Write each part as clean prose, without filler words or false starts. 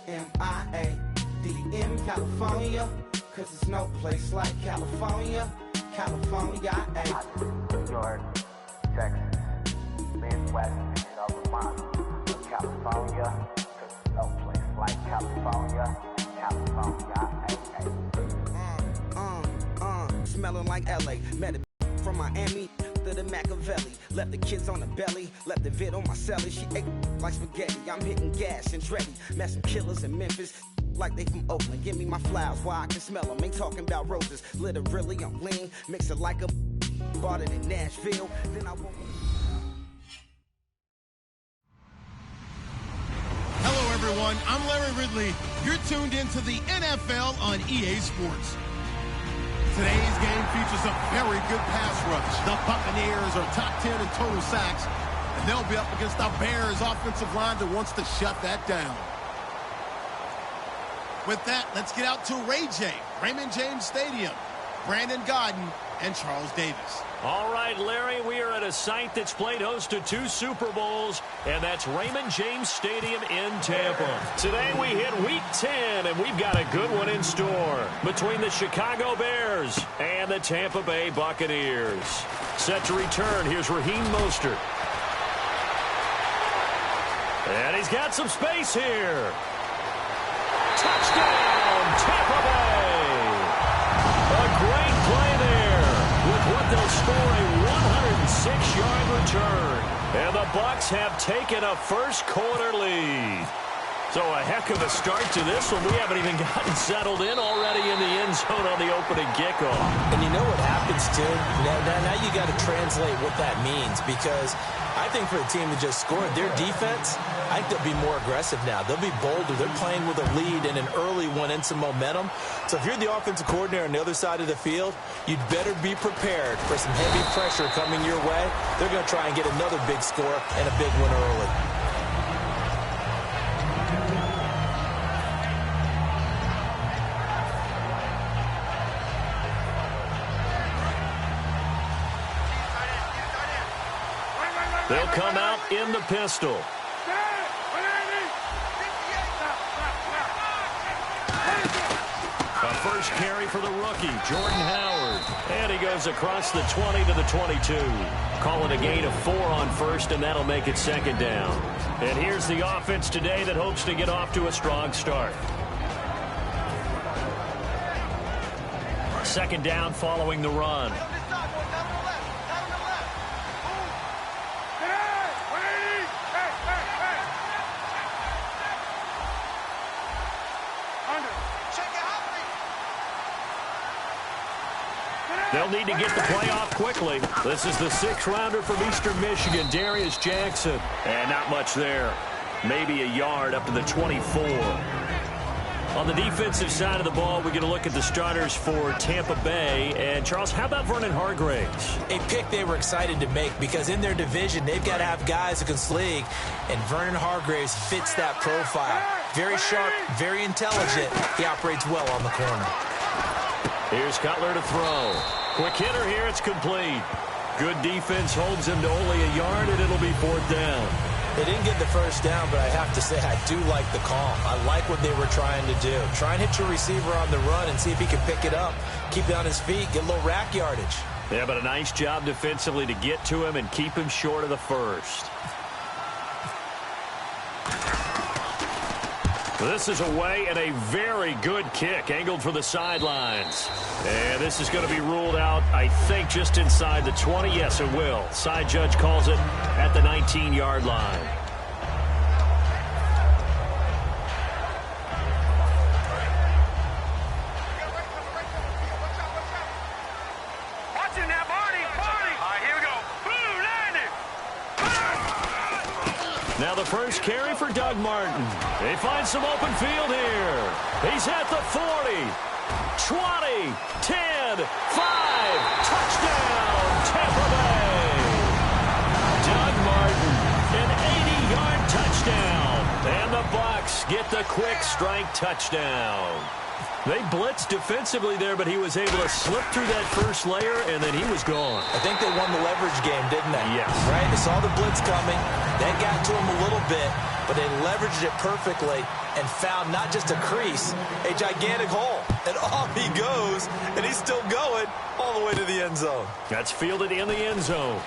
M-I-A-D-M, California, cause there's no place like California, California, New York, Texas, Midwest, Vermont, California, cause there's no place like California, California, smelling like LA, met a from Miami to the Machiavelli, left the kids on the belly, left the vid on my celly, she ate like spaghetti, I'm hitting gas and Dreddy, met some killers in Memphis, like they from Oakland, give me my flowers while I can smell them, ain't talking about roses, literally I'm lean, mix it like a, bought it in Nashville, then I won't. Hello everyone, I'm Larry Ridley, you're tuned into the NFL on EA Sports. Today's game features a very good pass rush. The Buccaneers are top 10 in total sacks, and they'll be up against the Bears offensive line that wants to shut that down. With that, let's get out to Ray J, Raymond James Stadium, Brandon Godden, and Charles Davis. All right, Larry, we are at a site that's played host to 2 Super Bowls, and that's Raymond James Stadium in Tampa. Today we hit Week 10, and we've got a good one in store between the Chicago Bears and the Tampa Bay Buccaneers. Set to return, here's Raheem Mostert. And he's got some space here. Touchdown, Tampa Bay! A great play there with what they'll score a 106-yard return. And the Bucs have taken a first-quarter lead. So a heck of a start to this one. We haven't even gotten settled in already in the end zone on the opening kickoff. And you know what happens, too? Now you got to translate what that means, because I think for a team that just scored, their defense, I think they'll be more aggressive now. They'll be bolder. They're playing with a lead and an early one and some momentum. So if you're the offensive coordinator on the other side of the field, you'd better be prepared for some heavy pressure coming your way. They're going to try and get another big score and a big one early. They'll come out in the pistol. A first carry for the rookie, Jordan Howard. And he goes across the 20 to the 22. Call it a gain of 4 on first, and that'll make it second down. And here's the offense today that hopes to get off to a strong start. Second down following the run. They'll need to get the play off quickly. This is the 6th rounder from Eastern Michigan, Darius Jackson. And not much there. Maybe a yard up to the 24. On the defensive side of the ball, we're going to look at the starters for Tampa Bay. And, Charles, how about Vernon Hargreaves? A pick they were excited to make because in their division, they've got to have guys who can sling. And Vernon Hargreaves fits that profile. Very sharp, very intelligent. He operates well on the corner. Here's Cutler to throw. Quick hitter here, it's complete. Good defense holds him to only a yard, and it'll be 4th down. They didn't get the first down, but I have to say I do like the call. I like what they were trying to do. Try and hit your receiver on the run and see if he can pick it up. Keep it on his feet, get a little rack yardage. Yeah, but a nice job defensively to get to him and keep him short of the first. This is away and a very good kick, angled for the sidelines. And this is going to be ruled out, I think, just inside the 20. Yes, it will. Side judge calls it at the 19-yard line. Now the first carry for Doug Martin. They find some open field here. He's at the 40, 20, 10, 5. Touchdown, Tampa Bay. Doug Martin, an 80-yard touchdown. And the Bucs get the quick strike touchdown. They blitzed defensively there, but he was able to slip through that first layer, and then he was gone. I think they won the leverage game, didn't they? Yes. Right? They saw the blitz coming. That got to him a little bit. but they leveraged it perfectly and found not just a crease, a gigantic hole. And off he goes, and he's still going all the way to the end zone. That's fielded in the end zone.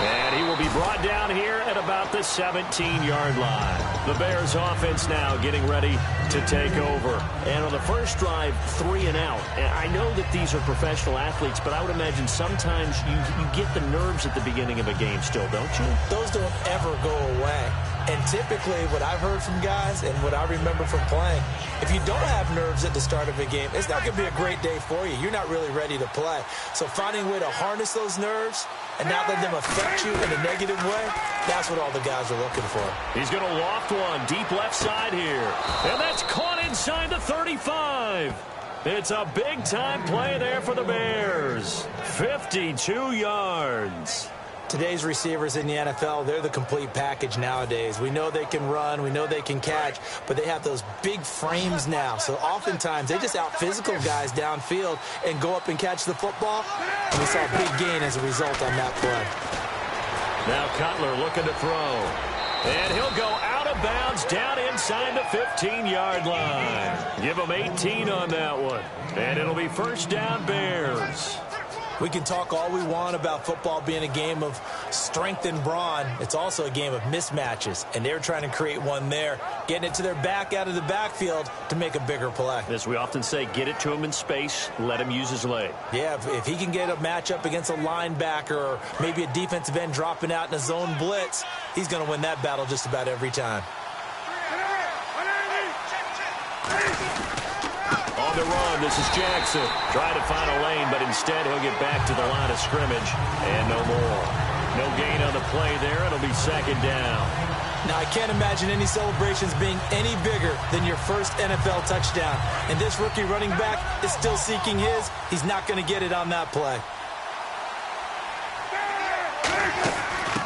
And he will be brought down here at about the 17-yard line. The Bears offense now getting ready to take over. And on the first drive, 3 and out. And I know that these are professional athletes, but I would imagine sometimes you get the nerves at the beginning of a game still, don't you? Those don't ever go away. And typically what I've heard from guys and what I remember from playing, if you don't have nerves at the start of a game, it's not going to be a great day for you. You're not really ready to play. So finding a way to harness those nerves and not let them affect you in a negative way, that's what all the guys are looking for. He's going to loft one deep left side here. And that's caught inside the 35. It's a big-time play there for the Bears. 52 yards. Today's receivers in the NFL, they're the complete package nowadays. We know they can run, we know they can catch, but they have those big frames now. So oftentimes they just out-physical guys downfield and go up and catch the football. And we saw a big gain as a result on that play. Now Cutler looking to throw. And he'll go out of bounds down inside the 15-yard line. Give him 18 on that one. And it'll be first down Bears. We can talk all we want about football being a game of strength and brawn. It's also a game of mismatches, and they're trying to create one there, getting it to their back out of the backfield to make a bigger play. As we often say, get it to him in space, let him use his leg. Yeah, if he can get a matchup against a linebacker or maybe a defensive end dropping out in a zone blitz, he's going to win that battle just about every time. On the run, this is Jackson. Trying to find a lane, but instead he'll get back to the line of scrimmage. And no more. No gain on the play there. It'll be second down. Now, I can't imagine any celebrations being any bigger than your first NFL touchdown. And this rookie running back is still seeking his. He's not going to get it on that play.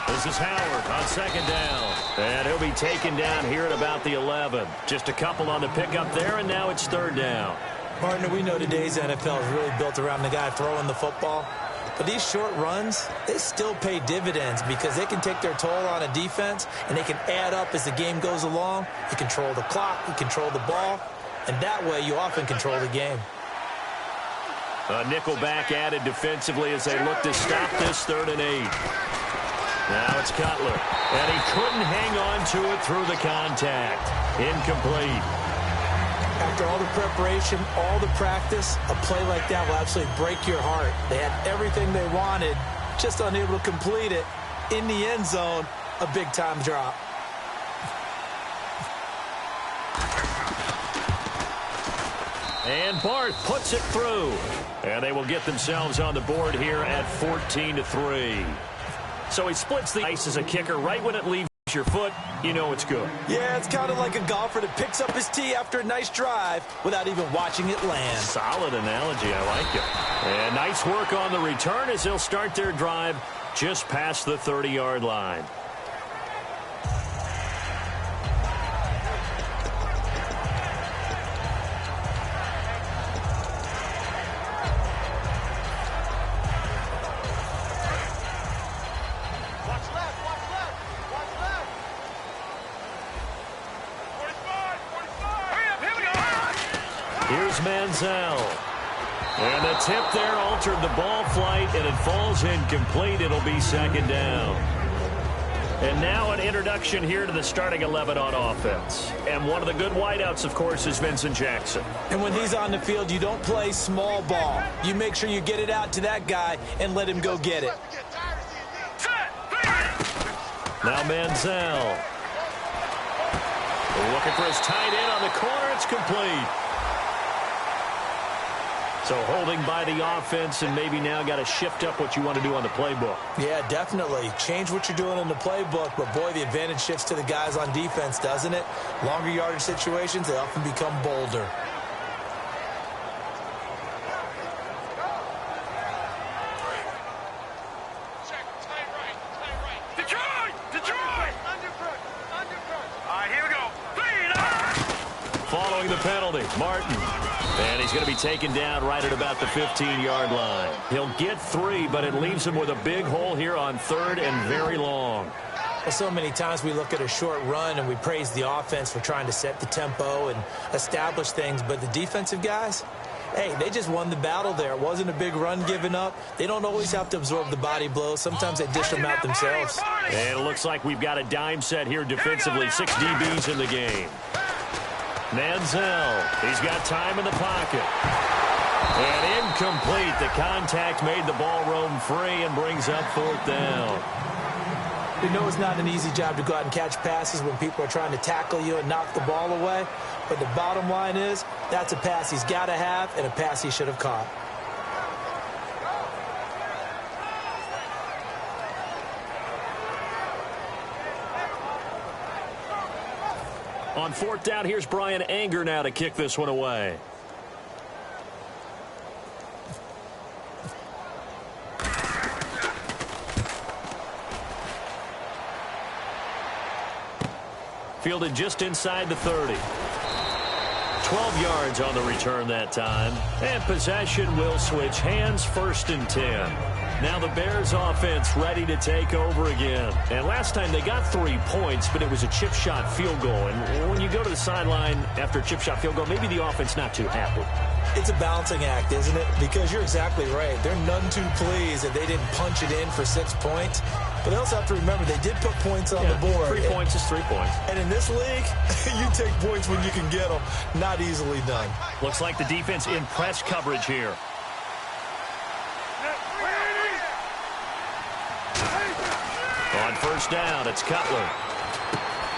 This is Howard on second down. And he'll be taken down here at about the 11. Just a couple on the pickup there, and now it's third down. Partner, we know today's NFL is really built around the guy throwing the football. But these short runs, they still pay dividends because they can take their toll on a defense, and they can add up as the game goes along. You control the clock, you control the ball, and that way you often control the game. A nickel back added defensively as they look to stop this 3rd and 8. Now it's Cutler, and he couldn't hang on to it through the contact. Incomplete. After all the preparation, all the practice, a play like that will absolutely break your heart. They had everything they wanted, just unable to complete it. In the end zone, a big-time drop. And Barth puts it through. And they will get themselves on the board here at 14-3. So he splits the ice as a kicker right when it leaves your foot. You know it's good. Yeah, it's kind of like a golfer that picks up his tee after a nice drive without even watching it land. Solid analogy. I like it. And nice work on the return as they'll start their drive just past the 30-yard line. Here's Manziel. And the tip there altered the ball flight, and it falls incomplete. It'll be second down. And now an introduction here to the starting 11 on offense. And one of the good wideouts, of course, is Vincent Jackson. And when he's on the field, you don't play small ball. You make sure you get it out to that guy and let him go get it. Now Manziel. Looking for his tight end on the corner. It's complete. So holding by the offense, and maybe now got to shift up what you want to do on the playbook. Yeah, definitely. Change what you're doing in the playbook, but boy, the advantage shifts to the guys on defense, doesn't it? Longer yardage situations, they often become bolder. Following the penalty, Martin. And he's going to be taken down right at about the 15-yard line. He'll get 3, but it leaves him with a big hole here on 3rd and very long. Well, so many times we look at a short run and we praise the offense for trying to set the tempo and establish things, but the defensive guys, hey, they just won the battle there. It wasn't a big run given up. They don't always have to absorb the body blows. Sometimes they dish them out themselves. And it looks like we've got a dime set here defensively. 6 DBs in the game. Manziel, he's got time in the pocket. And incomplete. The contact made the ball roam free and brings up 4th down. You know it's not an easy job to go out and catch passes when people are trying to tackle you and knock the ball away. But the bottom line is, that's a pass he's got to have and a pass he should have caught. On 4th down, here's Brian Anger now to kick this one away. Fielded just inside the 30. 12 yards on the return that time. And possession will switch hands, 1st and 10. Now the Bears offense ready to take over again. And last time they got 3 points, but it was a chip shot field goal. And when you go to the sideline after a chip shot field goal, maybe the offense not too happy. It's a balancing act, isn't it? Because you're exactly right. They're none too pleased that they didn't punch it in for 6 points. But they also have to remember they did put points on the board. 3 points is 3 points. And in this league, you take points when you can get them. Not easily done. Looks like the defense in press coverage here. On 1st down, it's Cutler.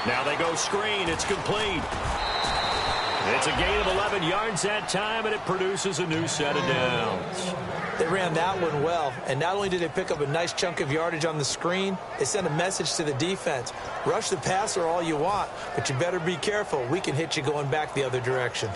Now they go screen. It's complete. It's a gain of 11 yards that time, and it produces a new set of downs. They ran that one well, and not only did they pick up a nice chunk of yardage on the screen, they sent a message to the defense. Rush the passer all you want, but you better be careful. We can hit you going back the other direction.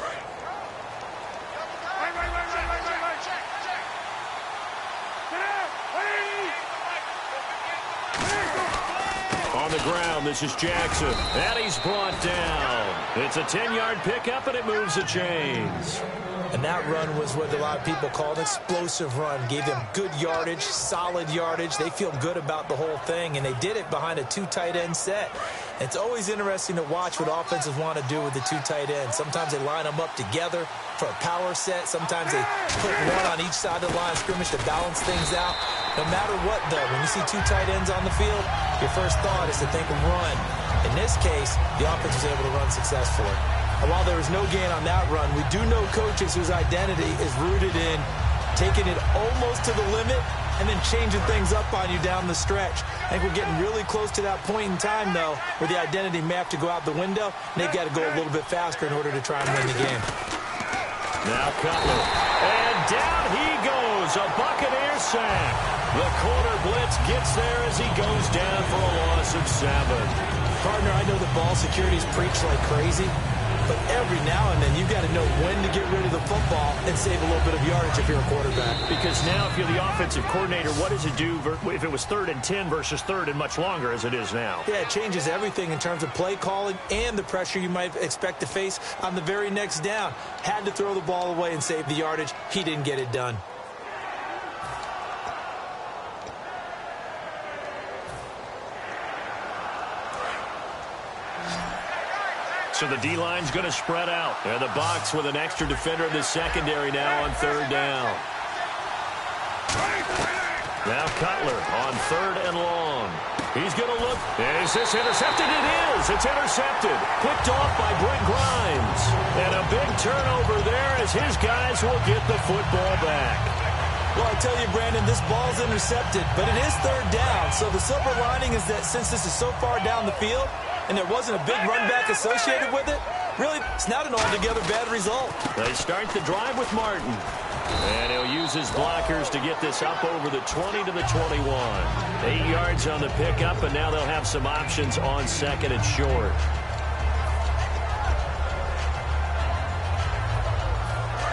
On the ground, this is Jackson. And he's brought down. It's a 10-yard pickup, and it moves the chains. And that run was what a lot of people call an explosive run. Gave them good yardage, solid yardage. They feel good about the whole thing, and they did it behind a 2 tight end set. It's always interesting to watch what offenses want to do with the 2 tight ends. Sometimes they line them up together for a power set. Sometimes they put one on each side of the line of scrimmage to balance things out. No matter what, though, when you see 2 tight ends on the field, your first thought is to think of run. In this case, the offense was able to run successfully. And while there was no gain on that run, we do know coaches whose identity is rooted in taking it almost to the limit and then changing things up on you down the stretch. I think we're getting really close to that point in time, though, where the identity may have to go out the window, and they've got to go a little bit faster in order to try and win the game. Now Cutler. And down he goes. A Buccaneer sack. The corner blitz gets there as he goes down for a loss of 7. Partner, I know the ball security's preached like crazy, but every now and then you've got to know when to get rid of the football and save a little bit of yardage if you're a quarterback. Because now if you're the offensive coordinator, what does it do if it was 3rd and 10 versus 3rd and much longer as it is now? Yeah, it changes everything in terms of play calling and the pressure you might expect to face on the very next down. Had to throw the ball away and save the yardage. He didn't get it done. So the D-line's going to spread out. And the Bucs with an extra defender in the secondary now on 3rd down. Now Cutler on 3rd and long. He's going to look. Is this intercepted? It is. It's intercepted. Picked off by Brent Grimes. And a big turnover there as his guys will get the football back. Well, I tell you, Brandon, this ball's intercepted, but it is 3rd down. So the silver lining is that since this is so far down the field, and there wasn't a big run back associated with it, really, it's not an altogether bad result. They start the drive with Martin. And he'll use his blockers to get this up over the 20 to the 21. 8 yards on the pickup, and now they'll have some options on 2nd and short.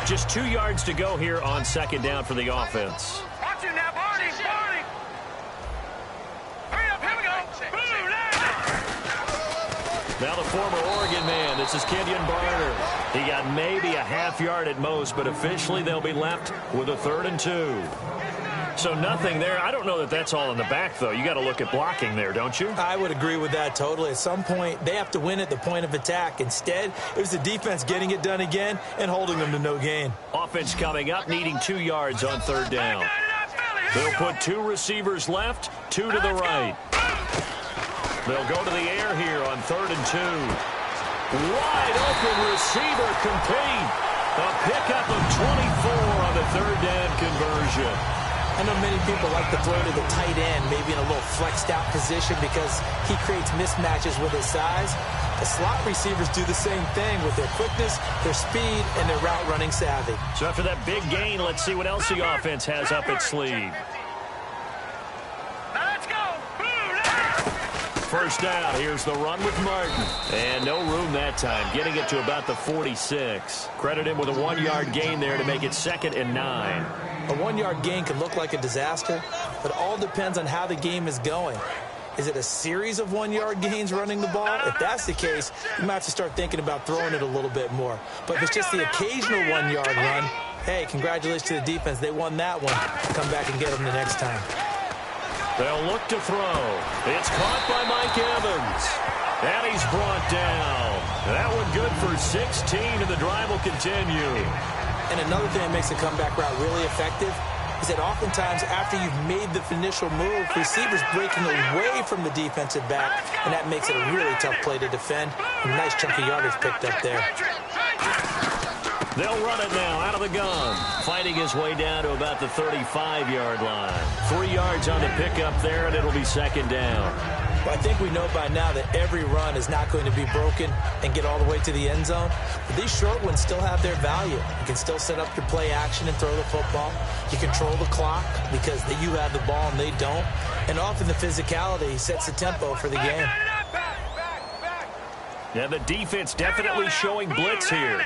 Just 2 yards to go here on 2nd down for the offense. Watch it now, Barney. Hurry up, here we go. Now the former Oregon man, this is Kenyon Barner. He got maybe a half yard at most, but officially they'll be left with a 3rd and 2. So nothing there. I don't know that that's all in the back, though. You got to look at blocking there, don't you? I would agree with that totally. At some point, they have to win at the point of attack. Instead, it was the defense getting it done again and holding them to no gain. Offense coming up, needing 2 yards on third down. They'll put 2 receivers left, 2 to the right. They'll go to the air here on 3rd and 2. Wide open receiver complete. A pickup of 24 on the third down conversion. I know many people like to throw to the tight end, maybe in a little flexed out position because he creates mismatches with his size. The slot receivers do the same thing with their quickness, their speed, and their route running savvy. So after that big gain, let's see what else the offense has up its sleeve. Let's go. First down, here's the run with Martin. And no room that time, getting it to about the 46. Credit him with a 1-yard gain there to make it 2nd and 9. A 1-yard gain can look like a disaster, but all depends on how the game is going. Is it a series of 1-yard gains running the ball? If that's the case, you might have to start thinking about throwing it a little bit more. But if it's just the occasional 1-yard run, hey, congratulations to the defense. They won that one. Come back and get them the next time. They'll look to throw. It's caught by Mike Evans. And he's brought down. That one good for 16, and the drive will continue. And another thing that makes a comeback route really effective is that oftentimes after you've made the initial move, receivers breaking away from the defensive back, and that makes it a really tough play to defend. A nice chunk of yardage picked up there. They'll run it now out of the gun. Fighting his way down to about the 35-yard line. 3 yards on the pickup there, and it'll be 2nd down. Well, I think we know by now that every run is not going to be broken and get all the way to the end zone. But these short ones still have their value. You can still set up your play action and throw the football. You control the clock because you have the ball and they don't. And often the physicality sets the tempo for the game. Yeah, the defense definitely showing blitz here.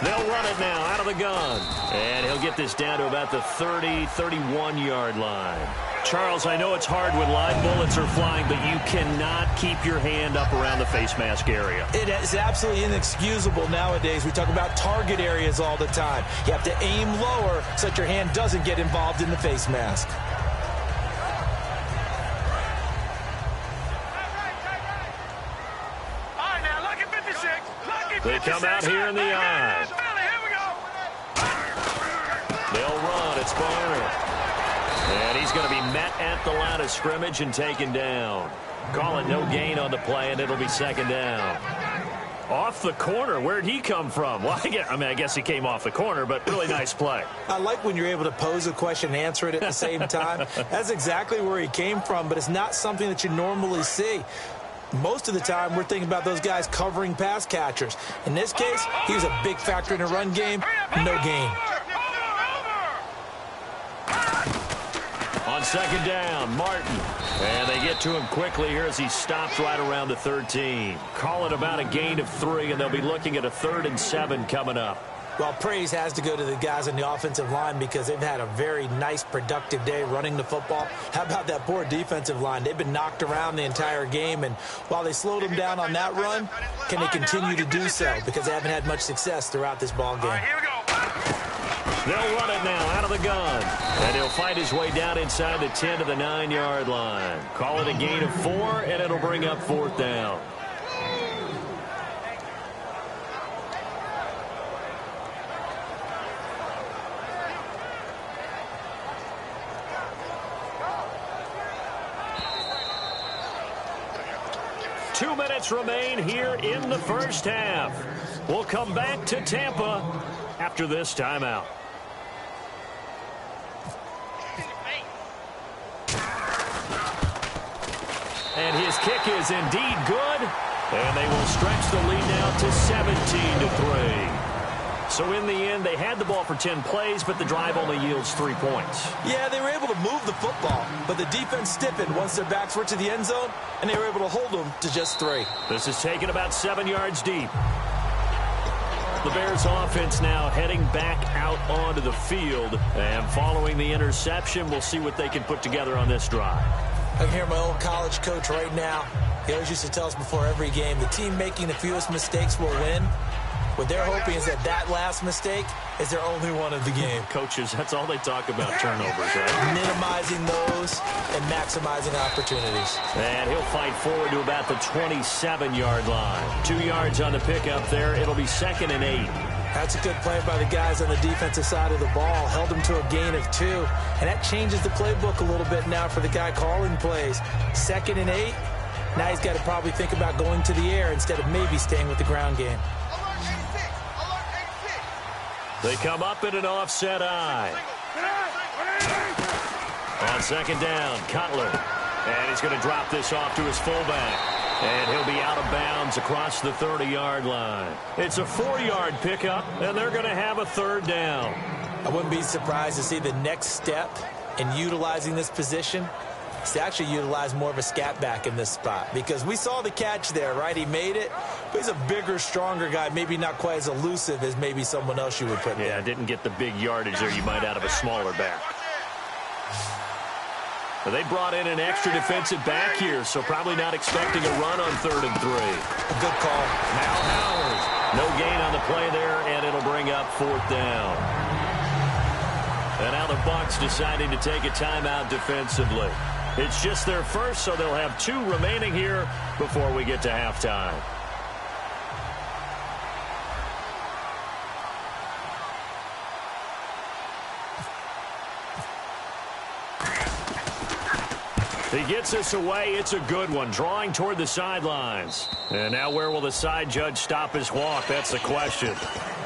They'll run it now out of the gun. And he'll get this down to about the 30, 31-yard line. Charles, I know it's hard when live bullets are flying, but you cannot keep your hand up around the face mask area. It is absolutely inexcusable nowadays. We talk about target areas all the time. You have to aim lower so that your hand doesn't get involved in the face mask. All right, now, look at 56. They come out here in the eye. They'll run. It's Barner. And he's going to be met at the line of scrimmage and taken down. Calling no gain on the play, and it'll be 2nd down. Off the corner. Where'd he come from? Well, I guess he came off the corner, but really nice play. I like when you're able to pose a question and answer it at the same time. That's exactly where he came from, but it's not something that you normally see. Most of the time, we're thinking about those guys covering pass catchers. In this case, he was a big factor in the run game. No gain. On 2nd down, Martin. And they get to him quickly here as he stops right around the 13. Call it about a gain of 3, and they'll be looking at a 3rd and 7 coming up. Well, praise has to go to the guys on the offensive line because they've had a very nice, productive day running the football. How about that poor defensive line? They've been knocked around the entire game, and while they slowed them down on that run, can they continue to do so? Because they haven't had much success throughout this ball game. Here we go. They'll run it now out of the gun. And he'll fight his way down inside the 10 to the 9-yard line. Call it a gain of 4, and it'll bring up 4th down. Two minutes remain here in the first half. We'll come back to Tampa after this timeout. And his kick is indeed good. And they will stretch the lead now to 17-3. So in the end, they had the ball for 10 plays, but the drive only yields 3 points. Yeah, they were able to move the football, but the defense stiffened once their backs were to the end zone, and they were able to hold them to just 3. This is taken about 7 yards deep. The Bears offense now heading back out onto the field. And following the interception, we'll see what they can put together on this drive. I can hear my old college coach right now. He always used to tell us before every game, the team making the fewest mistakes will win. What they're hoping is that last mistake is their only one of the game. Coaches, that's all they talk about, turnovers, right? Minimizing those and maximizing opportunities. And he'll fight forward to about the 27-yard line. 2 yards on the pickup there. It'll be 2nd and 8. That's a good play by the guys on the defensive side of the ball. Held them to a gain of 2. And that changes the playbook a little bit now for the guy calling plays. 2nd and 8. Now he's got to probably think about going to the air instead of maybe staying with the ground game. They come up in an offset eye. On 2nd down, Cutler. And he's going to drop this off to his fullback. And he'll be out of bounds across the 30-yard line. It's a 4-yard pickup, and they're going to have a 3rd down. I wouldn't be surprised to see the next step in utilizing this position is to actually utilize more of a scat back in this spot. Because we saw the catch there, right? He made it, but he's a bigger, stronger guy, maybe not quite as elusive as maybe someone else you would put there. Yeah, didn't get the big yardage there you might out of a smaller back. They brought in an extra defensive back here, so probably not expecting a run on 3rd and 3. A good call. Now Howard. No gain on the play there, and it'll bring up 4th down. And now the Bucs deciding to take a timeout defensively. It's just their first, so they'll have 2 remaining here before we get to halftime. He gets us away. It's a good one. Drawing toward the sidelines. And now where will the side judge stop his walk? That's the question.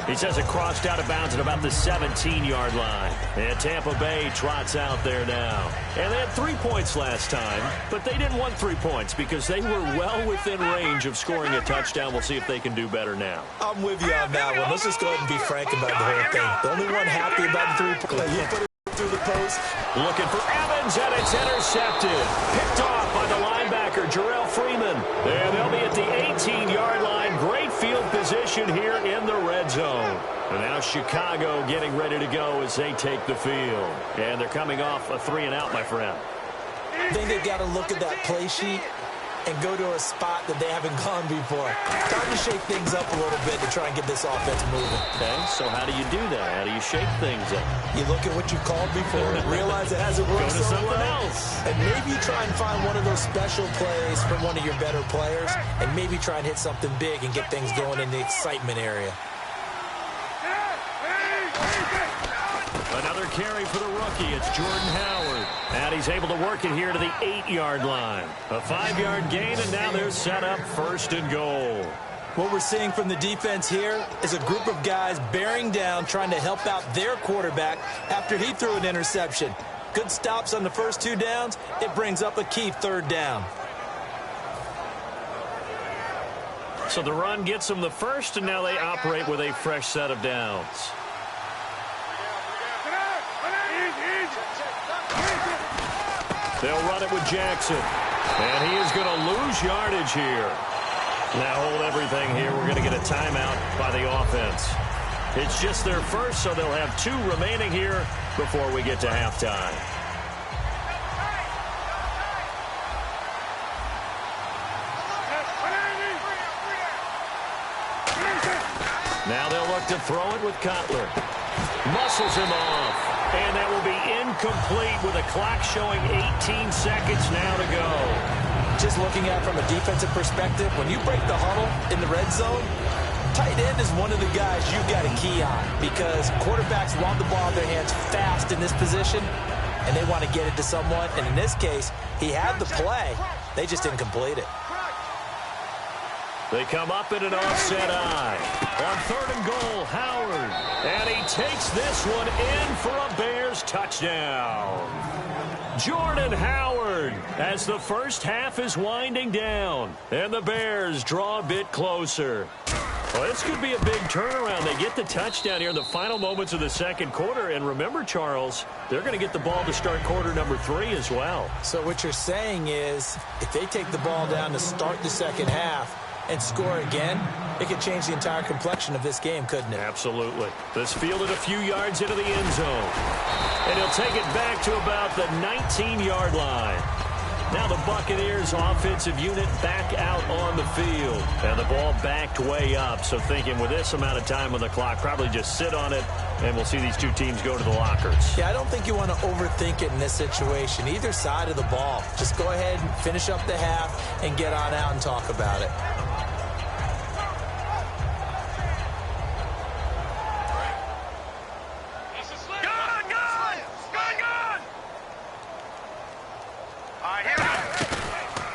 He says it crossed out of bounds at about the 17-yard line. And Tampa Bay trots out there now. And they had 3 points last time, but they didn't want 3 points because they were well within range of scoring a touchdown. We'll see if they can do better now. I'm with you on that one. Let's just go ahead and be frank about the whole thing. The only one happy about the 3 points. You put it through the post. Looking for Evans, and it's intercepted. Picked off by the linebacker, Jarrell Freeman. And they'll be at the 18-yard line. Great field position here in the red zone. And now Chicago getting ready to go as they take the field. And they're coming off a 3-and-out, my friend. I think they've got to look at that play sheet and go to a spot that they haven't gone before. Time to shake things up a little bit to try and get this offense moving. Okay, so how do you do that? How do you shake things up? You look at what you called before and realize it hasn't worked Go to so something well. else. And maybe try and find one of those special plays from one of your better players and maybe try and hit something big and get things going in the excitement area. Another carry for the rookie. It's Jordan Howard. And he's able to work it here to the 8-yard line. A 5-yard gain, and now they're set up 1st and goal. What we're seeing from the defense here is a group of guys bearing down, trying to help out their quarterback after he threw an interception. Good stops on the first 2 downs. It brings up a key 3rd down. So the run gets them the first, and now they operate with a fresh set of downs. They'll run it with Jackson. And he is going to lose yardage here. Now hold everything here. We're going to get a timeout by the offense. It's just their first, so they'll have 2 remaining here before we get to halftime. Now they'll look to throw it with Cutler. Muscles him off. And that will be incomplete with a clock showing 18 seconds now to go. Just looking at it from a defensive perspective, when you break the huddle in the red zone, tight end is one of the guys you've got to key on because quarterbacks want the ball in their hands fast in this position, and they want to get it to someone. And in this case, he had the play. They just didn't complete it. They come up in an offset eye. On 3rd and goal, Howard. And he takes this one in for a Bears touchdown. Jordan Howard as the first half is winding down. And the Bears draw a bit closer. Well, this could be a big turnaround. They get the touchdown here in the final moments of the second quarter. And remember, Charles, they're going to get the ball to start quarter number 3 as well. So what you're saying is if they take the ball down to start the second half and score again, it could change the entire complexion of this game, couldn't it? Absolutely. This fielded a few yards into the end zone. And he'll take it back to about the 19-yard line. Now the Buccaneers offensive unit back out on the field. And the ball backed way up. So thinking with this amount of time on the clock, probably just sit on it, and we'll see these two teams go to the lockers. Yeah, I don't think you want to overthink it in this situation. Either side of the ball. Just go ahead and finish up the half and get on out and talk about it.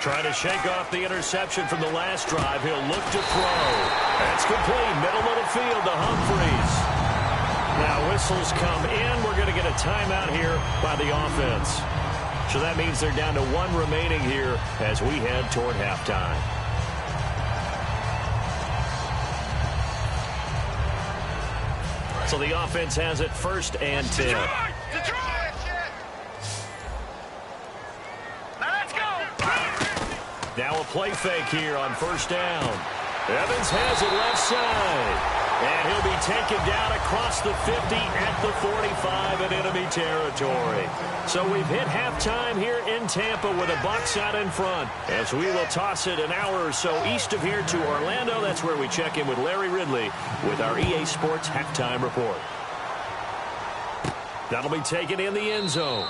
Trying to shake off the interception from the last drive. He'll look to throw. That's complete. Middle of the field to Humphries. Now whistles come in. We're going to get a timeout here by the offense. So that means they're down to one remaining here as we head toward halftime. So the offense has it 1st and 10. Now a play fake here on 1st down. Evans has it left side. And he'll be taken down across the 50 at the 45 in enemy territory. So we've hit halftime here in Tampa with the Bucs out in front. As we will toss it an hour or so east of here to Orlando. That's where we check in with Larry Ridley with our EA Sports halftime report. That'll be taken in the end zone.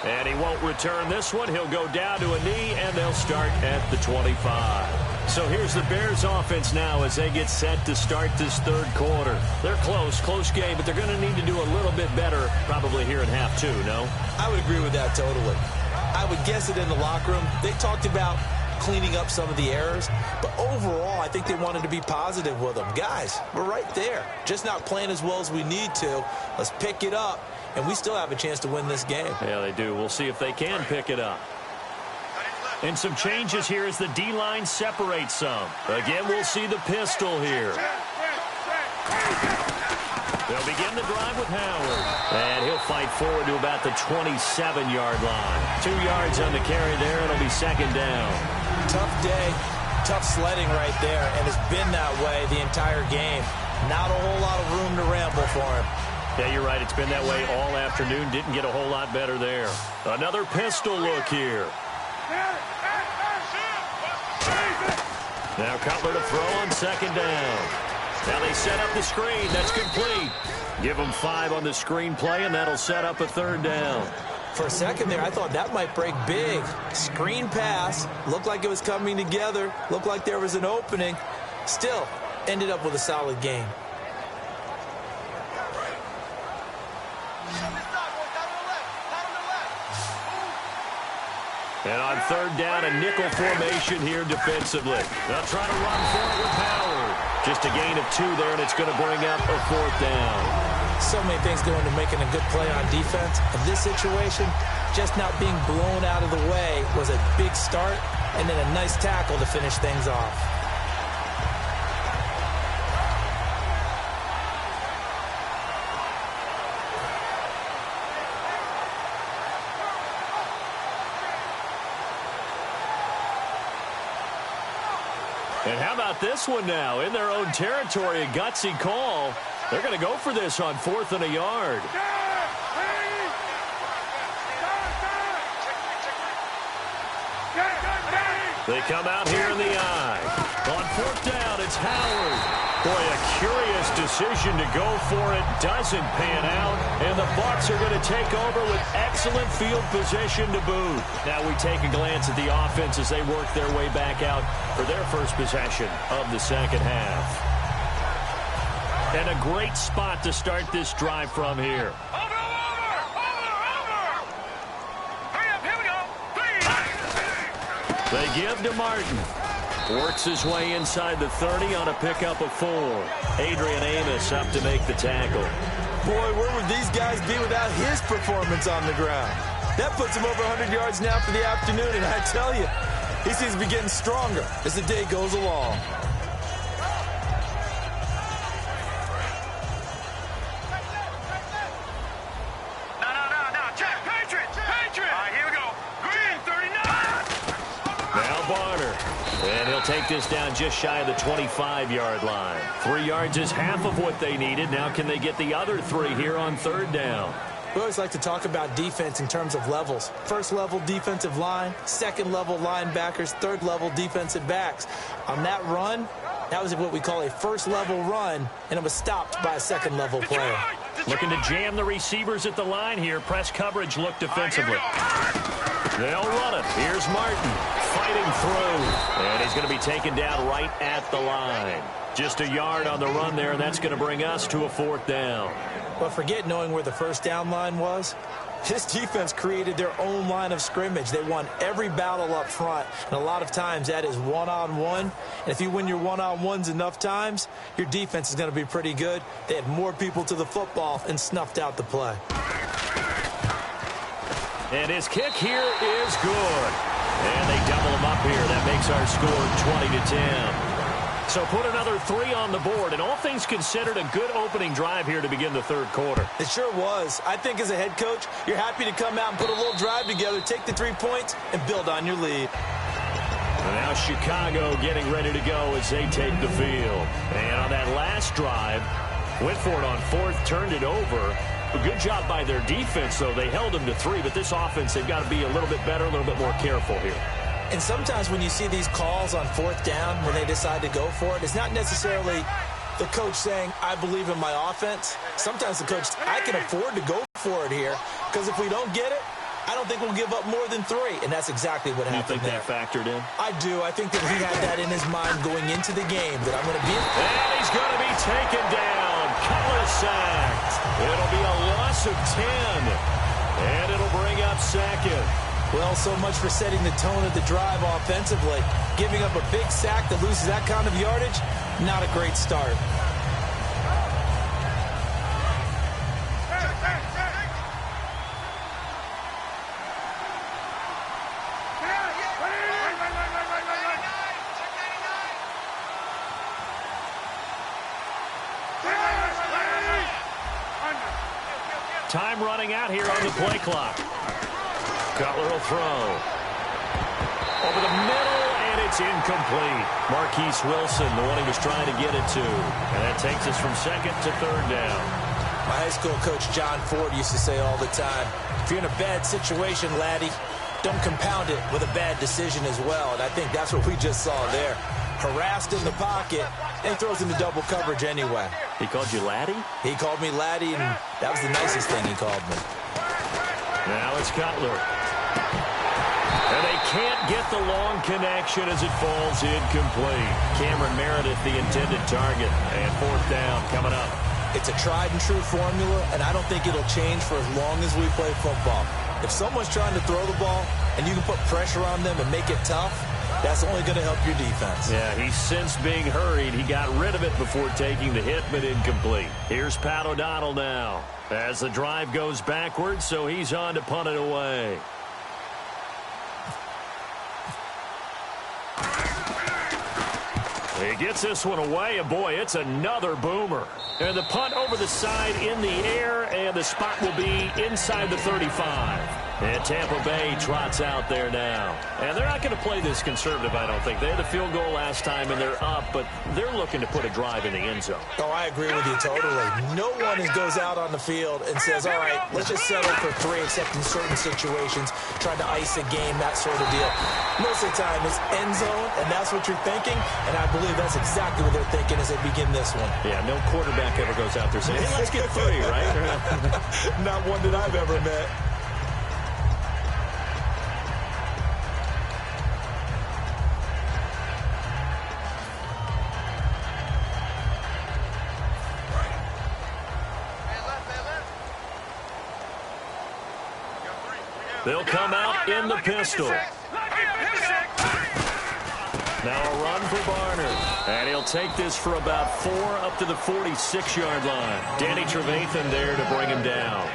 And he won't return this one. He'll go down to a knee, and they'll start at the 25. So here's the Bears offense now as they get set to start this 3rd quarter. They're close game, but they're going to need to do a little bit better probably here in half 2, no? I would agree with that totally. I would guess it in the locker room. They talked about cleaning up some of the errors, but overall, I think they wanted to be positive with them. Guys, we're right there. Just not playing as well as we need to. Let's pick it up. And we still have a chance to win this game. Yeah, they do. We'll see if they can pick it up. And some changes here as the D-line separates some. Again, we'll see the pistol here. They'll begin the drive with Howard. And he'll fight forward to about the 27-yard line. 2 yards on the carry there. It'll be 2nd down. Tough day. Tough sledding right there. And it's been that way the entire game. Not a whole lot of room to ramble for him. Yeah, you're right. It's been that way all afternoon. Didn't get a whole lot better there. Another pistol look here. Now Cutler to throw on 2nd down. Now they set up the screen. That's complete. Give them 5 on the screen play, and that'll set up a 3rd down. For a second there, I thought that might break big. Screen pass. Looked like it was coming together. Looked like there was an opening. Still, ended up with a solid game. And on 3rd down, a nickel formation here defensively. They'll try to run for it with Howard. Just a gain of 2 there, and it's going to bring up a 4th down. So many things go into making a good play on defense. In this situation, just not being blown out of the way was a big start, and then a nice tackle to finish things off. And how about this one now? In their own territory, a gutsy call. They're going to go for this on 4th and a yard. They come out here in the eye. On 4th down, it's Howard. Boy, a curious decision to go for it. Doesn't pan out. And the Bucs are going to take over with excellent field position to boot. Now we take a glance at the offense as they work their way back out for their first possession of the 2nd half. And a great spot to start this drive from here. They give to Martin. Works his way inside the 30 on a pickup of 4. Adrian Amos up to make the tackle. Boy, where would these guys be without his performance on the ground? That puts him over 100 yards now for the afternoon, and I tell you, he seems to be getting stronger as the day goes along. And he'll take this down just shy of the 25-yard line. 3 yards is half of what they needed. Now can they get the other 3 here on 3rd down? We always like to talk about defense in terms of levels. First level defensive line, second level linebackers, third level defensive backs. On that run, that was what we call a first level run, and it was stopped by a second level player. Looking to jam the receivers at the line here. Press coverage look defensively. They'll run it. Here's Martin fighting through. And he's going to be taken down right at the line. Just a yard on the run there, and that's going to bring us to a 4th down. But forget knowing where the first down line was. This defense created their own line of scrimmage. They won every battle up front, and a lot of times that is one-on-one. And if you win your one-on-ones enough times, your defense is going to be pretty good. They had more people to the football and snuffed out the play. And his kick here is good. And they double him up here. That makes our score 20-10. So put another 3 on the board, and all things considered, a good opening drive here to begin the third quarter. It sure was. I think as a head coach, you're happy to come out and put a little drive together, take the 3 points, and build on your lead. And now Chicago getting ready to go as they take the field. And on that last drive, went for it on 4th, turned it over. A good job by their defense, though. They held them to 3, but this offense, they've got to be a little bit better, a little bit more careful here. And sometimes when you see these calls on 4th down, when they decide to go for it, it's not necessarily the coach saying, I believe in my offense. Sometimes the coach, I can afford to go for it here, because if we don't get it, I don't think we'll give up more than 3. And that's exactly what happened there. You think that factored in? I do. I think that he had that in his mind going into the game, that I'm going to be... And he's going to be taken down. Cutler sacked. It'll be a loss of 10. And it'll bring up 2nd. Well, so much for setting the tone of the drive offensively. Giving up a big sack that loses that kind of yardage, not a great start. Time running out here on the play clock. Cutler will throw. Over the middle, and it's incomplete. Marquise Wilson, the one he was trying to get it to. And that takes us from 2nd to 3rd down. My high school coach, John Ford, used to say all the time, if you're in a bad situation, laddie, don't compound it with a bad decision as well. And I think that's what we just saw there. Harassed in the pocket, and he throws into double coverage anyway. He called you laddie? He called me laddie, and that was the nicest thing he called me. Now it's Cutler. And they can't get the long connection as it falls incomplete. Cameron Meredith, the intended target. And 4th down coming up. It's a tried-and-true formula, and I don't think it'll change for as long as we play football. If someone's trying to throw the ball, and you can put pressure on them and make it tough, that's only going to help your defense. Yeah, he sensed being hurried. He got rid of it before taking the hit, but incomplete. Here's Pat O'Donnell now. As the drive goes backwards, so he's on to punt it away. He gets this one away, and boy, it's another boomer. And the punt over the side in the air, and the spot will be inside the 35. And Tampa Bay trots out there now. And they're not going to play this conservative, I don't think. They had the field goal last time, and they're up, but they're looking to put a drive in the end zone. Oh, I agree with you totally. No one goes out on the field and says, all right, let's just settle for 3, except in certain situations, trying to ice a game, that sort of deal. Most of the time, it's end zone, and that's what you're thinking, and I believe that's exactly what they're thinking as they begin this one. Yeah, no quarterback ever goes out there saying, hey, let's get 3, right? Not one that I've ever met. They'll come out in the pistol. Now a run for Barner. And he'll take this for about 4 up to the 46-yard line. Danny Trevathan there to bring him down.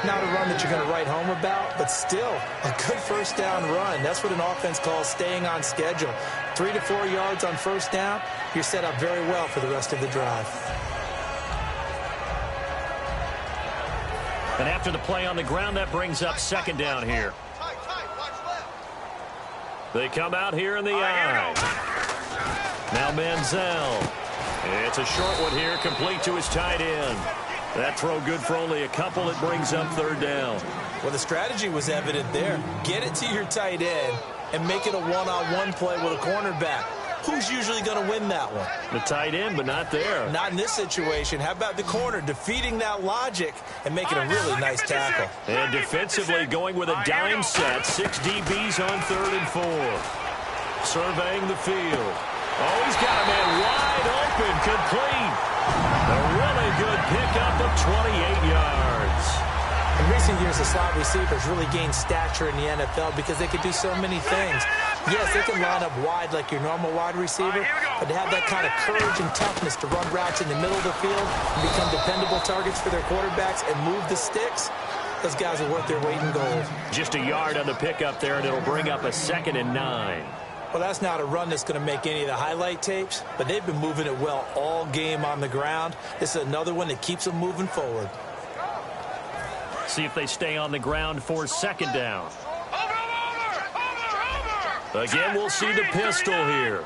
Not a run that you're going to write home about, but still a good first down run. That's what an offense calls staying on schedule. 3 to 4 yards on first down, you're set up very well for the rest of the drive. And after the play on the ground, that brings up 2nd down here. They come out here in the eye. Now Manziel. It's a short one here, complete to his tight end. That throw good for only a couple. It brings up third down. Well, the strategy was evident there. Get it to your tight end and make it a one-on-one play with a cornerback. Who's usually going to win that one? The tight end, but not there. Not in this situation. How about the corner defeating that logic and making a really nice tackle? And defensively going with a dime set. 6 DBs on 3rd and 4. Surveying the field. Oh, he's got a man wide open, complete. A really good pickup of 28 yards. In recent years, the slot receivers really gained stature in the NFL because they could do so many things. Yes, they can line up wide like your normal wide receiver, but to have that kind of courage and toughness to run routes in the middle of the field and become dependable targets for their quarterbacks and move the sticks, those guys are worth their weight in gold. Just a yard on the pickup there, and it'll bring up a 2nd and 9. Well, that's not a run that's going to make any of the highlight tapes, but they've been moving it well all game on the ground. This is another one that keeps them moving forward. See if they stay on the ground for 2nd down. Again, we'll see the pistol here.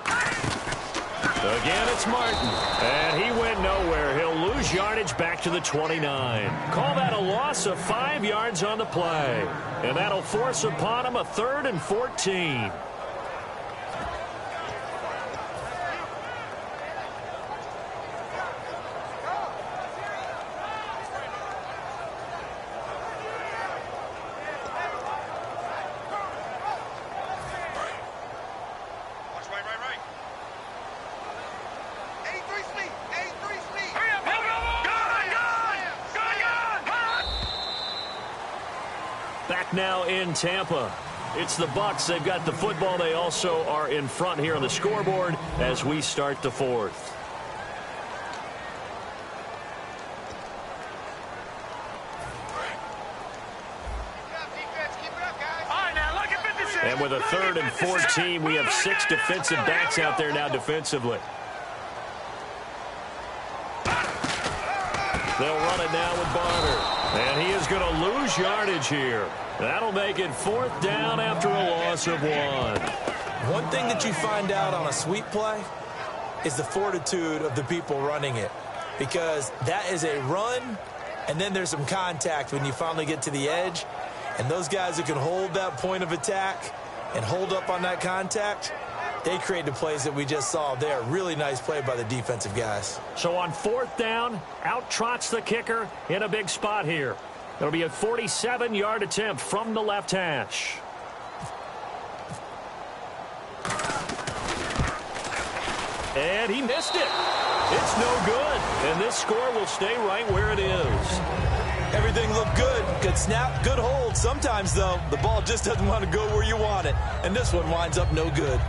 Again, it's Martin. And he went nowhere. He'll lose yardage back to the 29. Call that a loss of 5 yards on the play. And that'll force upon him a 3rd and 14. Now in Tampa. It's the Bucs. They've got the football. They also are in front here on the scoreboard as we start the 4th. And with a 3rd and 14, we have 6 defensive backs out there now defensively. They'll run it now with Bonner. And he is going to lose yardage here. That'll make it 4th down after a loss of 1. One thing that you find out on a sweep play is the fortitude of the people running it. Because that is a run, and then there's some contact when you finally get to the edge. And those guys who can hold that point of attack and hold up on that contact, they create the plays that we just saw there. Really nice play by the defensive guys. So on 4th down, out trots the kicker in a big spot here. It'll be a 47-yard attempt from the left hash. And he missed it. It's no good. And this score will stay right where it is. Everything looked good. Good snap, good hold. Sometimes, though, the ball just doesn't want to go where you want it. And this one winds up no good.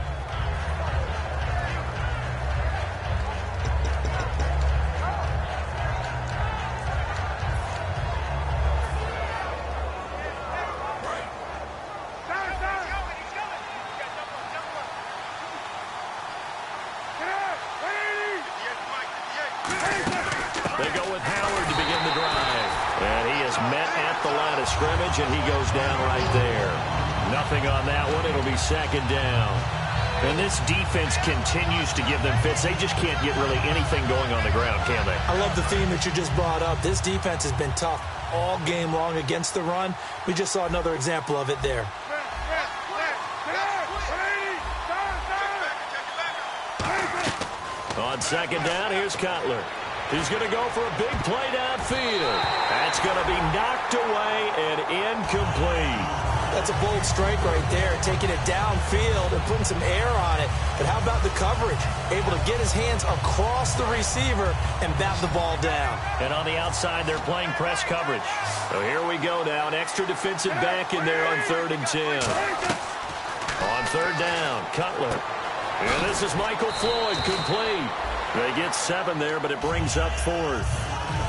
Scrimmage, and he goes down right there. Nothing on that one. It'll be 2nd down. And this defense continues to give them fits. They just can't get really anything going on the ground, can they? I love the theme that you just brought up. This defense has been tough all game long against the run. We just saw another example of it there. On 2nd down, here's Cutler. He's going to go for a big play downfield. That's going to be knocked away and incomplete. That's a bold strike right there, taking it downfield and putting some air on it. But how about the coverage? Able to get his hands across the receiver and bat the ball down. And on the outside, they're playing press coverage. So here we go now. An extra defensive back in there on 3rd and 10. On 3rd down, Cutler. And this is Michael Floyd, complete. They get 7 there, but it brings up 4th.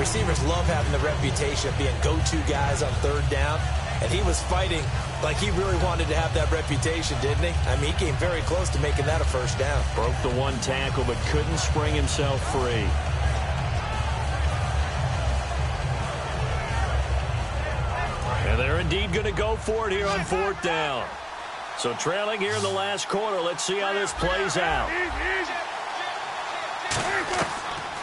Receivers love having the reputation of being go-to guys on 3rd down. And he was fighting like he really wanted to have that reputation, didn't he? I mean, he came very close to making that a 1st down. Broke the 1 tackle, but couldn't spring himself free. And they're indeed going to go for it here on 4th down. So trailing here in the last quarter. Let's see how this plays out.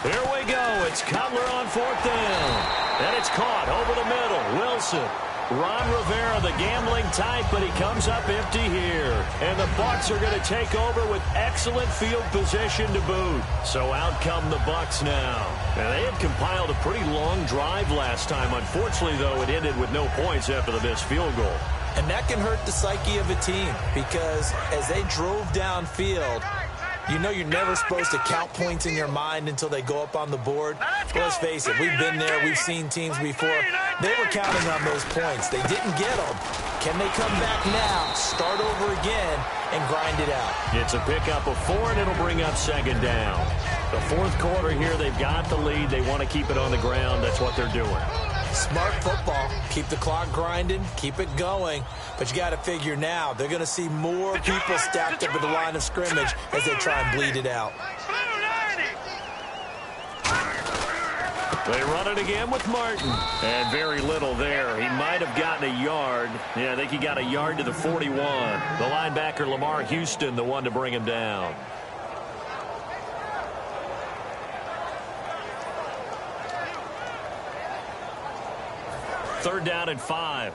Here we go. It's Cutler on 4th down. And it's caught over the middle. Wilson. Ron Rivera, the gambling type, but he comes up empty here. And the Bucs are going to take over with excellent field position to boot. So out come the Bucs now. And they had compiled a pretty long drive last time. Unfortunately, though, it ended with no points after the missed field goal. And that can hurt the psyche of a team because as they drove downfield, you know you're never supposed to count points in your mind until they go up on the board. But let's face it, we've been there. We've seen teams before. They were counting on those points. They didn't get them. Can they come back now, start over again, and grind it out? It's a pickup of 4, and it'll bring up 2nd down. The 4th quarter here, they've got the lead. They want to keep it on the ground. That's what they're doing. Smart football. Keep the clock grinding. Keep it going. But you got to figure now they're going to see more people stacked up at the line of scrimmage as they try and bleed it out. They run it again with Martin. And very little there. He might have gotten a yard. Yeah, I think he got a yard to the 41. The linebacker, Lamar Houston, the one to bring him down. Third down and 5.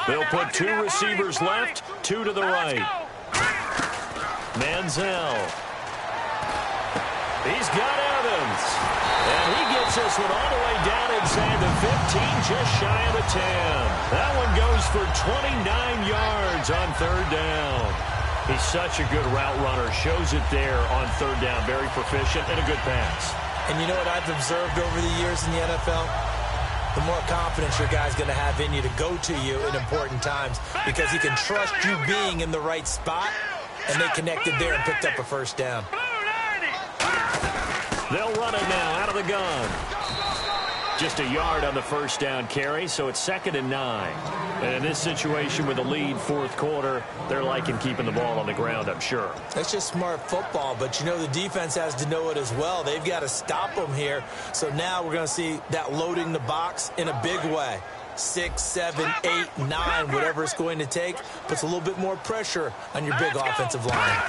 They'll put 2 receivers left, 2 to the right. Manziel. He's got Evans. And he gets this one all the way down inside the 15, just shy of the 10. That one goes for 29 yards on 3rd down. He's such a good route runner. Shows it there on 3rd down. Very proficient and a good pass. And you know what I've observed over the years in the NFL? The more confidence your guy's going to have in you to go to you in important times because he can trust you being in the right spot, and they connected there and picked up a 1st down. They'll run it now out of the gun. Just a yard on the 1st down carry, so it's 2nd and 9. And in this situation with the lead 4th quarter, they're liking keeping the ball on the ground, I'm sure. That's just smart football, but you know the defense has to know it as well. They've got to stop them here. So now we're going to see that loading the box in a big way. 6, 7, 8, 9, whatever it's going to take, puts a little bit more pressure on your big offensive line.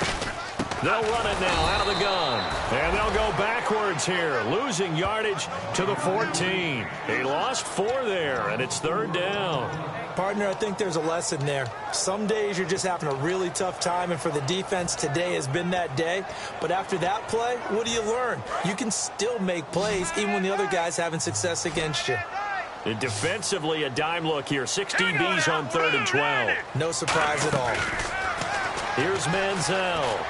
They'll run it now out of the gun. And they'll go backwards here, losing yardage to the 14. He lost 4 there, and it's 3rd down. Partner, I think there's a lesson there. Some days you're just having a really tough time, and for the defense, today has been that day. But after that play, what do you learn? You can still make plays even when the other guy's having success against you. And defensively, a dime look here. 6 DBs on 3rd and 12. No surprise at all. Here's Manziel.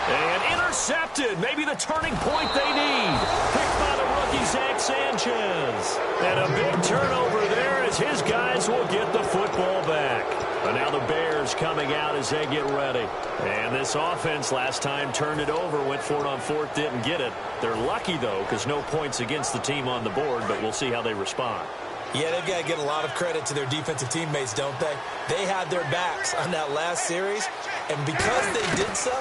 And intercepted. Maybe the turning point they need. Picked by the rookie, Zach Sanchez. And a big turnover there as his guys will get the football back. And now the Bears coming out as they get ready. And this offense last time turned it over, went for it on 4th, didn't get it. They're lucky, though, because no points against the team on the board, but we'll see how they respond. Yeah, they've got to get a lot of credit to their defensive teammates, don't they? They had their backs on that last series, and because they did so,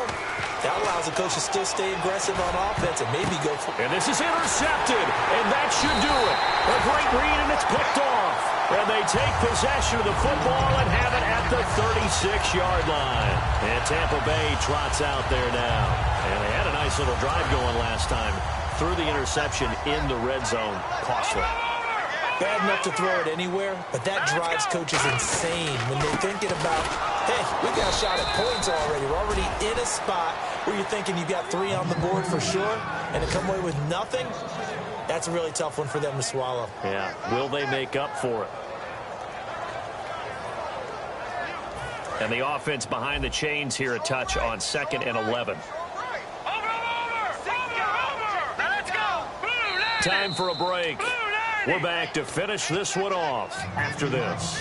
that allows the coach to still stay aggressive on offense and maybe go for it. And this is intercepted, and that should do it. A great read, and it's picked off. And they take possession of the football and have it at the 36-yard line. And Tampa Bay trots out there now. And they had a nice little drive going last time. Threw the interception in the red zone. Costly. Bad enough to throw it anywhere, but that drives coaches insane when they're thinking about, hey, we got a shot at points already. We're already in a spot where you're thinking you've got 3 on the board for sure, and to come away with nothing, that's a really tough one for them to swallow. Yeah, will they make up for it? And the offense behind the chains here, a touch on 2nd and 11. Time for a break. We're back to finish this one off after this.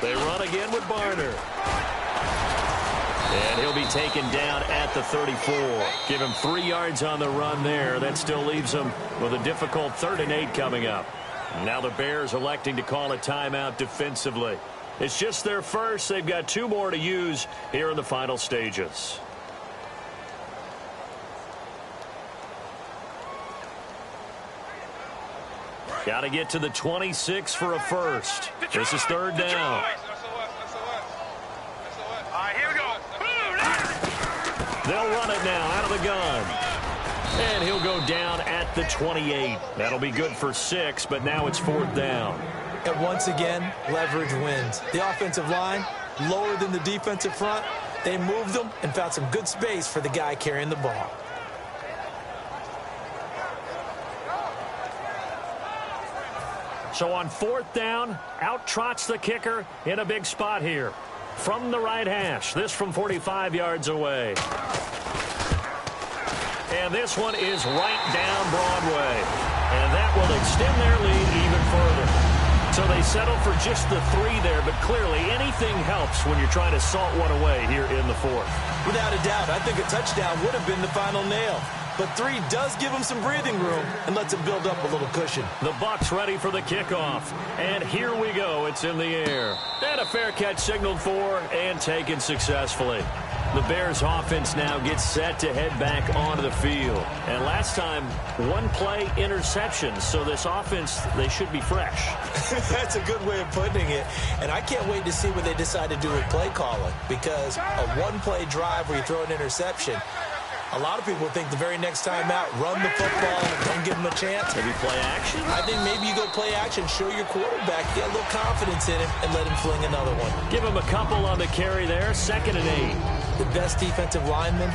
They run again with Barner. And he'll be taken down at the 34. Give him 3 yards on the run there. That still leaves him with a difficult 3rd and 8 coming up. Now the Bears electing to call a timeout defensively. It's just their first. They've got 2 more to use here in the final stages. Got to get to the 26 for a first. This is third down. Here we go. They'll run it now out of the gun. And he'll go down at the 28. That'll be good for 6, but now it's fourth down. And once again, leverage wins. The offensive line, lower than the defensive front. They moved them and found some good space for the guy carrying the ball. So on fourth down, out trots the kicker in a big spot here. From the right hash, this from 45 yards away. And this one is right down Broadway. And that will extend their lead even further. So they settle for just the 3 there, but clearly anything helps when you're trying to salt one away here in the fourth. Without a doubt, I think a touchdown would have been the final nail. But 3 does give them some breathing room and lets them build up a little cushion. The Bucs ready for the kickoff. And here we go. It's in the air. And a fair catch signaled for and taken successfully. The Bears offense now gets set to head back onto the field. And last time, 1 play interception. So this offense, they should be fresh. That's a good way of putting it. And I can't wait to see what they decide to do with play calling. Because a 1-play drive where you throw an interception, a lot of people think the very next time out, run the football, don't give them a chance. Maybe play action? I think maybe you go play action, show your quarterback, get a little confidence in him, and let him fling another one. Give him a couple on the carry there, 2nd and 8. The best defensive linemen,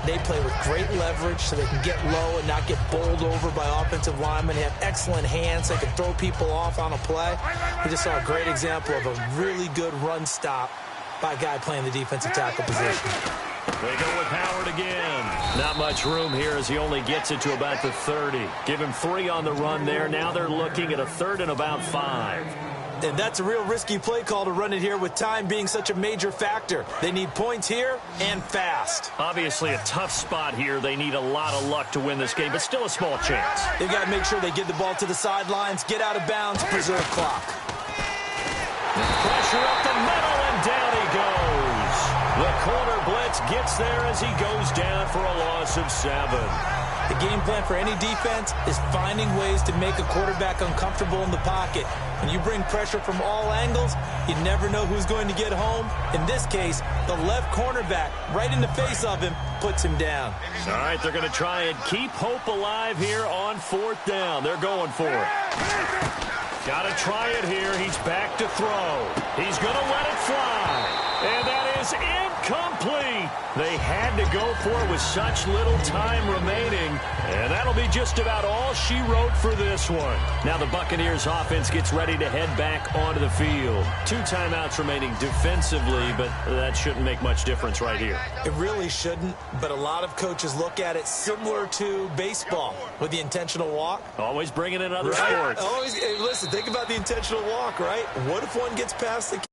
they play with great leverage so they can get low and not get bowled over by offensive linemen. They have excellent hands. They can throw people off on a play. We just saw a great example of a really good run stop by a guy playing the defensive tackle position. They go with Howard again. Not much room here as he only gets it to about the 30. Give him 3 on the run there. Now they're looking at a 3rd and about 5. And that's a real risky play call to run it here with time being such a major factor. They need points here and fast. Obviously a tough spot here. They need a lot of luck to win this game, but still a small chance. They've got to make sure they get the ball to the sidelines, get out of bounds, preserve clock. Pressure up the middle, and down he goes. The corner blitz gets there as he goes down for a loss of 7. The game plan for any defense is finding ways to make a quarterback uncomfortable in the pocket. When you bring pressure from all angles, you never know who's going to get home. In this case, the left cornerback, right in the face of him, puts him down. All right, they're going to try and keep hope alive here on 4th down. They're going for it. Got to try it here. He's back to throw. He's going to let it fly. And that is incomplete. They had to go for it with such little time remaining. And that'll be just about all she wrote for this one. Now the Buccaneers offense gets ready to head back onto the field. 2 timeouts remaining defensively, but that shouldn't make much difference right here. It really shouldn't, but a lot of coaches look at it similar to baseball with the intentional walk. Always bringing in other right? sports. Always, hey, listen, think about the intentional walk, right? What if one gets past the